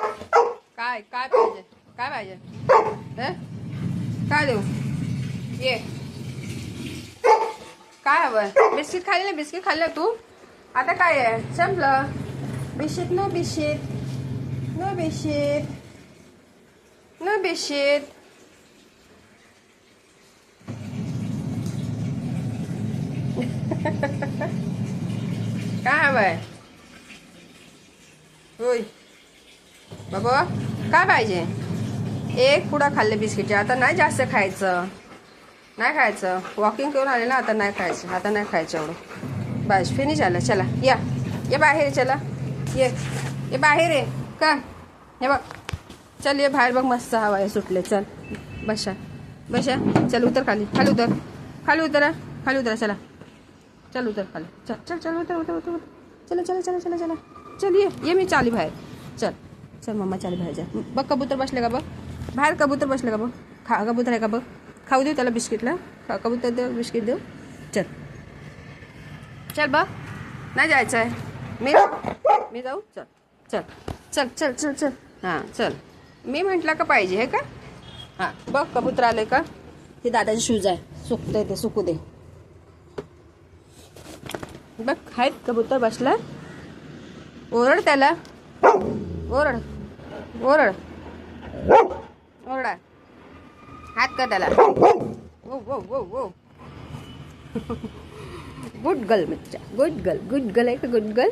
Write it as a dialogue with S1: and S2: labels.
S1: काय काय पाहिजे, काय पाहिजे, काय देऊ, ये काय हवं? बिस्किट खाल्ले, बिस्किट खाल्लं तू. आता काय आहे, संपलं. Biscuit no biscuit, no biscuit, no biscuit. काय हवंय? होय बाबा, काय पाहिजे? एक पुडा खाल्ले बिस्किटचे, आता नाही जास्त खायचं, नाही खायचं. वॉकिंग करून आले ना, आता नाही खायचं, आता नाही खायचं एवढं. बस फिनिश आलं. चला या, ये बाहेर, चला ये बाहेर आहे का, हे बघ. चल ये बाहेर बघ, मस्त हवा आहे सुटले. चल बसा बसा, चल उतर खाली, खाली उतर, खाली उतरा, खाली उतरा. चला चल उतर खाली, चल चल चल उतर उतर उतर, चला चला चला चला चला, चल ये मी चाली बाहेर. चल चल मम्मा चाली बाहेर. जा बघ, कबूतर बसले का बघ बाहेर, कबूतर बसले का बघ. कबूतर आहे का बघ, खाऊ देऊ त्याला बिस्किटला. कबूतर देऊ, बिस्किट देऊ. चल चल बघ, नाही जायचं आहे. मी जाऊ. चल चल चल चल चल चल, हां चल. मी म्हटलं का पाहिजे आहे का. हां बघ, कबूतर आले का. हे दादाचे शूज आहे, सुकते ते, सुकू दे. बघ आहेत, कबूतर बसला. ओरड त्याला, ओरड ओरड ओरडा, हात कर त्याला. वो वो वो वो. Good girl, good girl, good girl आहे का, गुड गर्ल.